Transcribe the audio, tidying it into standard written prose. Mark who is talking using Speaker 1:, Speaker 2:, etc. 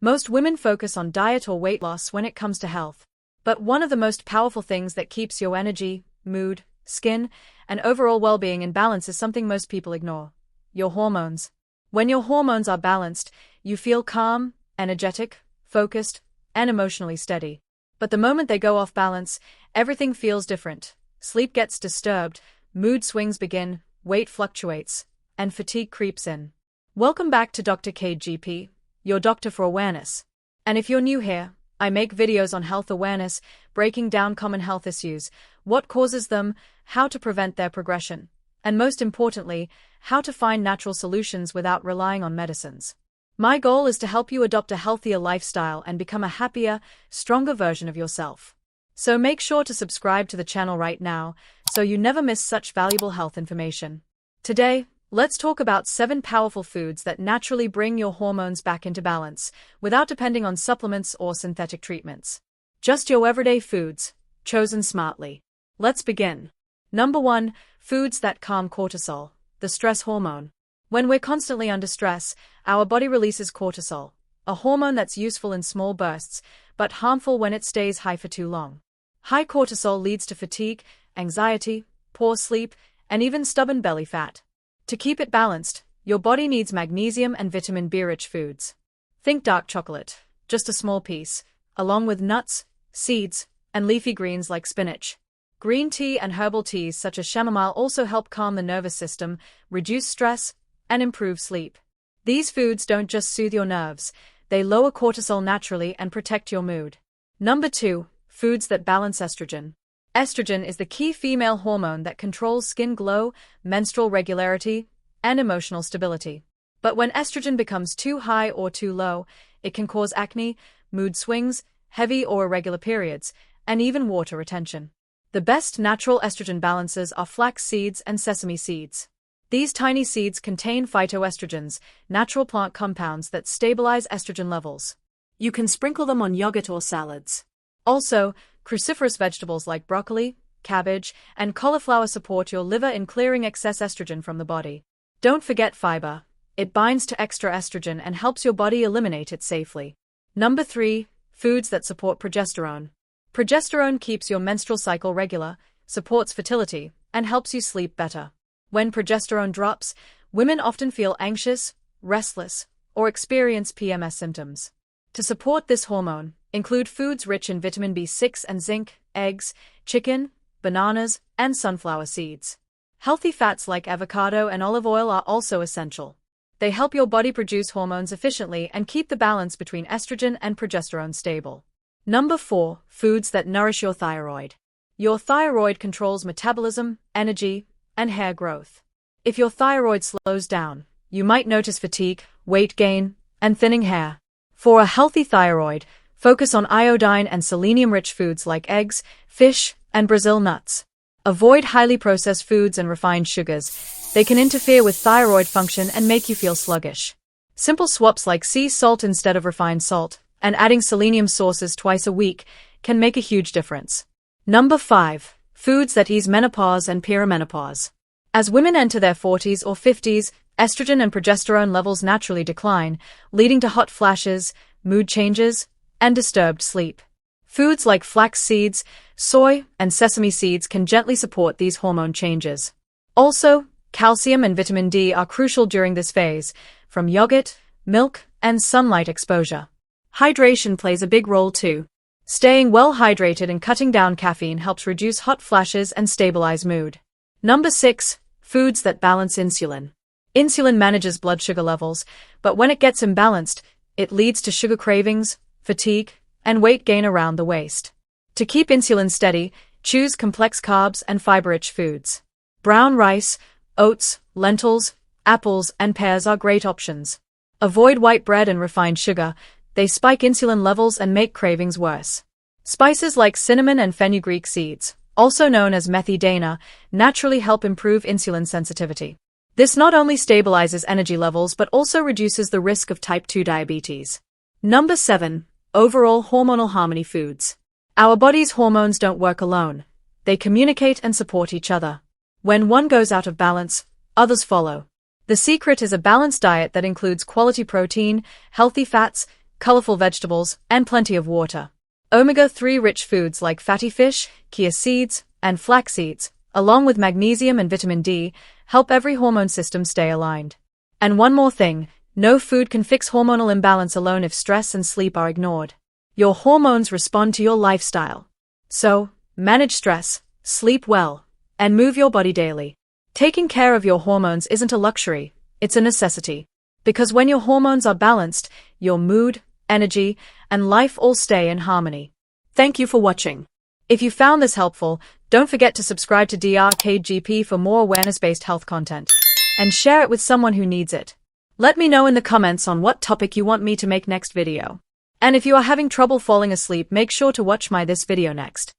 Speaker 1: Most women focus on diet or weight loss when it comes to health. But one of the most powerful things that keeps your energy, mood, skin, and overall well-being in balance is something most people ignore: your hormones. When your hormones are balanced, you feel calm, energetic, focused, and emotionally steady. But the moment they go off balance, everything feels different. Sleep gets disturbed, mood swings begin, weight fluctuates, and fatigue creeps in. Welcome back to Dr. Kade GP, your doctor for awareness. And if you're new here, I make videos on health awareness, breaking down common health issues, what causes them, how to prevent their progression, and most importantly, how to find natural solutions without relying on medicines. My goal is to help you adopt a healthier lifestyle and become a happier, stronger version of yourself. So make sure to subscribe to the channel right now so you never miss such valuable health information. Today, let's talk about 7 powerful foods that naturally bring your hormones back into balance without depending on supplements or synthetic treatments. Just your everyday foods, chosen smartly. Let's begin. Number 1, foods that calm cortisol, the stress hormone. When we're constantly under stress, our body releases cortisol, a hormone that's useful in small bursts, but harmful when it stays high for too long. High cortisol leads to fatigue, anxiety, poor sleep, and even stubborn belly fat. To keep it balanced, your body needs magnesium and vitamin B-rich foods. Think dark chocolate, just a small piece, along with nuts, seeds, and leafy greens like spinach. Green tea and herbal teas such as chamomile also help calm the nervous system, reduce stress, and improve sleep. These foods don't just soothe your nerves, they lower cortisol naturally and protect your mood. Number 2, foods that balance estrogen. Estrogen is the key female hormone that controls skin glow, menstrual regularity, and emotional stability. But when estrogen becomes too high or too low, it can cause acne, mood swings, heavy or irregular periods, and even water retention. The best natural estrogen balances are flax seeds and sesame seeds. These tiny seeds contain phytoestrogens, natural plant compounds that stabilize estrogen levels. You can sprinkle them on yogurt or salads. Also, cruciferous vegetables like broccoli, cabbage, and cauliflower support your liver in clearing excess estrogen from the body. Don't forget fiber. It binds to extra estrogen and helps your body eliminate it safely. Number 3, foods that support progesterone. Progesterone keeps your menstrual cycle regular, supports fertility, and helps you sleep better. When progesterone drops, women often feel anxious, restless, or experience PMS symptoms. To support this hormone, include foods rich in vitamin B6 and zinc, eggs, chicken, bananas, and sunflower seeds. Healthy fats like avocado and olive oil are also essential. They help your body produce hormones efficiently and keep the balance between estrogen and progesterone stable. Number 4, foods that nourish your thyroid. Your thyroid controls metabolism, energy, and hair growth. If your thyroid slows down, you might notice fatigue, weight gain, and thinning hair. For a healthy thyroid, focus on iodine and selenium-rich foods like eggs, fish, and Brazil nuts. Avoid highly processed foods and refined sugars. They can interfere with thyroid function and make you feel sluggish. Simple swaps like sea salt instead of refined salt, and adding selenium sources twice a week can make a huge difference. Number 5, foods that ease menopause and perimenopause. As women enter their 40s or 50s, estrogen and progesterone levels naturally decline, leading to hot flashes, mood changes, and disturbed sleep. Foods like flax seeds, soy, and sesame seeds can gently support these hormone changes. Also, calcium and vitamin D are crucial during this phase, from yogurt, milk, and sunlight exposure. Hydration plays a big role too. Staying well hydrated and cutting down caffeine helps reduce hot flashes and stabilize mood. Number 6, foods that balance insulin. Insulin manages blood sugar levels, but when it gets imbalanced, it leads to sugar cravings, fatigue, and weight gain around the waist. To keep insulin steady, choose complex carbs and fiber-rich foods. Brown rice, oats, lentils, apples, and pears are great options. Avoid white bread and refined sugar. They spike insulin levels and make cravings worse. Spices like cinnamon and fenugreek seeds, also known as methidana, naturally help improve insulin sensitivity. This not only stabilizes energy levels but also reduces the risk of type 2 diabetes. Number 7, overall hormonal harmony foods. Our body's hormones don't work alone. They communicate and support each other. When one goes out of balance, others follow. The secret is a balanced diet that includes quality protein, healthy fats, colorful vegetables, and plenty of water. Omega-3 rich foods like fatty fish, chia seeds, and flax seeds, along with magnesium and vitamin D, help every hormone system stay aligned. And one more thing, no food can fix hormonal imbalance alone if stress and sleep are ignored. Your hormones respond to your lifestyle. So, manage stress, sleep well, and move your body daily. Taking care of your hormones isn't a luxury, it's a necessity. Because when your hormones are balanced, your mood, energy, and life all stay in harmony. Thank you for watching. If you found this helpful, don't forget to subscribe to Dr.Kade GP for more awareness-based health content, and share it with someone who needs it. Let me know in the comments on what topic you want me to make next video. And if you are having trouble falling asleep, make sure to watch this video next.